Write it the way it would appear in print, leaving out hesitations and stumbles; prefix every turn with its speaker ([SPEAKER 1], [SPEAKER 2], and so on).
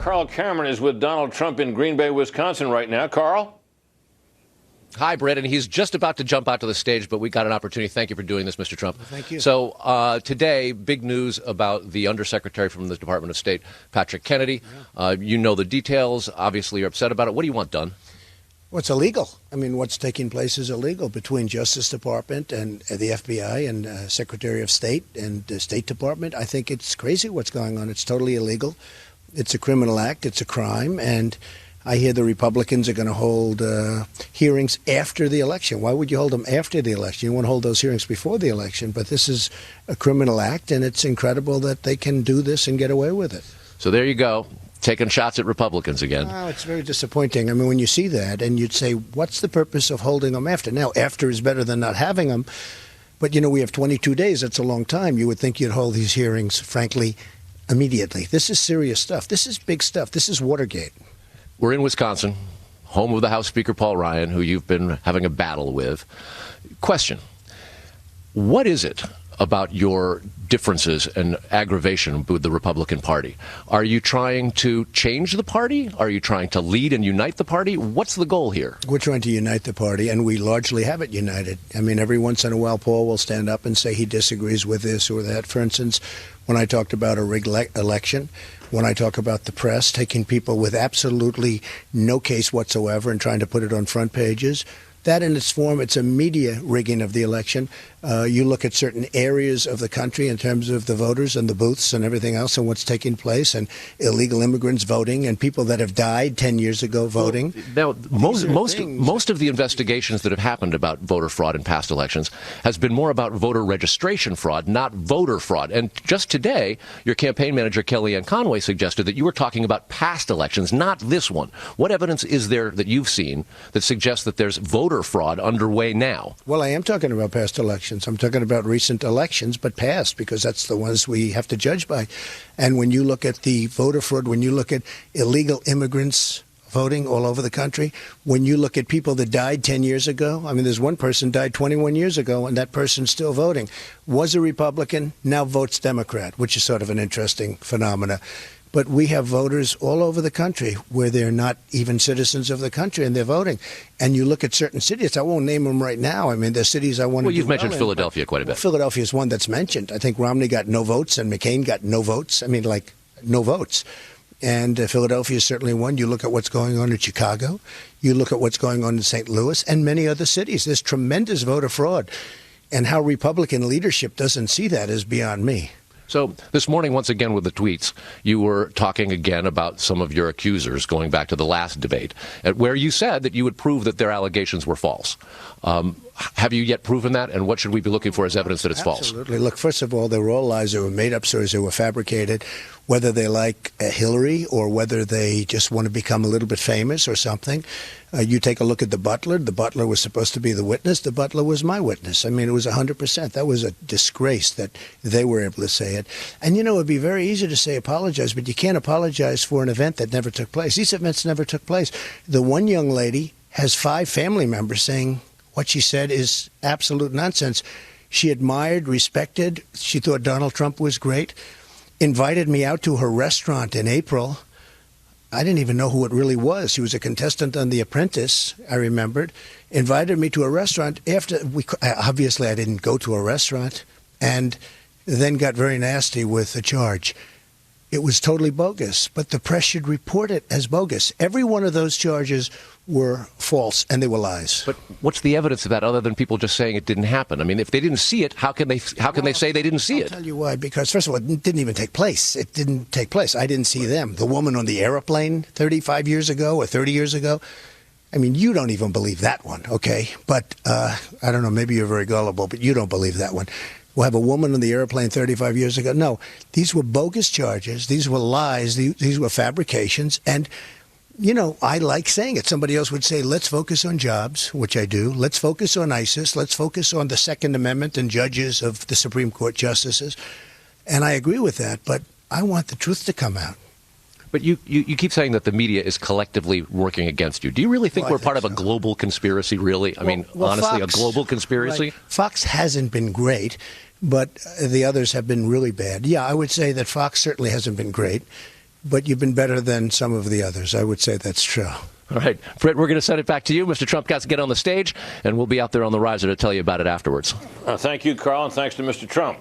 [SPEAKER 1] Carl Cameron is with Donald Trump in Green Bay, Wisconsin right now. Carl?
[SPEAKER 2] Hi, Brett, and he's just about to jump out to the stage, but we got an opportunity. Thank you for doing this, Mr. Trump.
[SPEAKER 3] Well, thank you.
[SPEAKER 2] So today, big news about the Undersecretary from the Department of State, Patrick Kennedy.
[SPEAKER 3] Yeah.
[SPEAKER 2] You know the details. Obviously, you're upset about it. What do you want done?
[SPEAKER 3] Well, it's illegal. I mean, what's taking place is illegal between Justice Department and the FBI and Secretary of State and the State Department. I think it's crazy what's going on. It's totally illegal. It's a criminal act. It's a crime. And I hear the Republicans are going to hold hearings after the election. Why would you hold them after the election? You want to hold those hearings before the election. But this is a criminal act, and it's incredible that they can do this and get away with it.
[SPEAKER 2] So there you go. Taking shots at Republicans again.
[SPEAKER 3] Oh, it's very disappointing. I mean, when you see that and you'd say, what's the purpose of holding them after? Now, after is better than not having them. But, you know, we have 22 days. That's a long time. You would think you'd hold these hearings, frankly, immediately. This is serious stuff. This is big stuff. This is Watergate.
[SPEAKER 2] We're in Wisconsin, home of the House Speaker Paul Ryan, who you've been having a battle with. Question. What is it about your differences and aggravation with the Republican Party? Are you trying to change the party? Are you trying to lead and unite the party? What's the goal here?
[SPEAKER 3] We're trying to unite the party, and we largely have it united. I mean, every once in a while, Paul will stand up and say he disagrees with this or that. For instance, when I talked about a rigged election, when I talk about the press taking people with absolutely no case whatsoever and trying to put it on front pages, that in its form, it's a media rigging of the election. You look at certain areas of the country in terms of the voters and the booths and everything else and what's taking place, and illegal immigrants voting and people that have died 10 years ago voting.
[SPEAKER 2] Well, now, most of the investigations that have happened about voter fraud in past elections has been more about voter registration fraud, not voter fraud. And just today, your campaign manager, Kellyanne Conway, suggested that you were talking about past elections, not this one. What evidence is there that you've seen that suggests that there's voter fraud underway now?
[SPEAKER 3] Well, I am talking about past elections. I'm talking about recent elections, but past, because that's the ones we have to judge by. And when you look at the voter fraud, when you look at illegal immigrants voting all over the country, when you look at people that died 10 years ago, I mean, there's one person died 21 years ago, and that person's still voting. Was a Republican, now votes Democrat, which is sort of an interesting phenomena. But we have voters all over the country where they're not even citizens of the country and they're voting. And you look at certain cities, I won't name them right now. I mean, there's cities I want to
[SPEAKER 2] Well, you've mentioned Philadelphia quite a bit.
[SPEAKER 3] Well, Philadelphia is one that's mentioned. I think Romney got no votes and McCain got no votes. I mean, like, no votes. And Philadelphia is certainly one. You look at what's going on in Chicago. You look at what's going on in St. Louis and many other cities. There's tremendous voter fraud. And how Republican leadership doesn't see that is beyond me.
[SPEAKER 2] So this morning, once again, with the tweets, you were talking again about some of your accusers going back to the last debate, where you said that you would prove that their allegations were false. Have you yet proven that? And what should we be looking for as evidence that it's false?
[SPEAKER 3] Absolutely. Look, first of all, they were all lies. They were made up stories. They were fabricated. Whether they like Hillary or whether they just want to become a little bit famous or something. You take a look at the butler. The butler was supposed to be the witness. The butler was my witness. I mean, it was 100%. That was a disgrace that they were able to say it. And, you know, it would be very easy to say apologize, but you can't apologize for an event that never took place. These events never took place. The one young lady has 5 family members saying what she said is absolute nonsense. She admired, respected. She thought Donald Trump was great. Invited me out to her restaurant in April. I didn't even know who it really was. She was a contestant on The Apprentice, I remembered. Invited me to a restaurant. Obviously, I didn't go to a restaurant, and then got very nasty with the charge. It was totally bogus, but the press should report it as bogus. Every one of those charges were false, and they were lies.
[SPEAKER 2] But what's the evidence of that other than people just saying it didn't happen? I mean, if they didn't see it, how can they say they didn't see it?
[SPEAKER 3] I'll tell you why. Because, first of all, it didn't even take place. It didn't take place. I didn't see them. The woman on the airplane 35 years ago or 30 years ago, I mean, you don't even believe that one, okay? But I don't know, maybe you're very gullible, but you don't believe that one. We'll have a woman on the airplane 35 years ago. No, these were bogus charges. These were lies. These were fabrications. And, you know, I like saying it. Somebody else would say, let's focus on jobs, which I do. Let's focus on ISIS. Let's focus on the Second Amendment and judges of the Supreme Court justices. And I agree with that. But I want the truth to come out.
[SPEAKER 2] But you keep saying that the media is collectively working against you. Do you really think we're part of a global conspiracy, really? I mean, honestly, Fox, a global conspiracy?
[SPEAKER 3] Right. Fox hasn't been great, but the others have been really bad. Yeah, I would say that Fox certainly hasn't been great. but you've been better than some of the others. I would say that's true.
[SPEAKER 2] All right, Britt, we're going to send it back to you. Mr. Trump got to get on the stage, and we'll be out there on the riser to tell you about it afterwards.
[SPEAKER 1] Thank you, Carl, and thanks to Mr. Trump.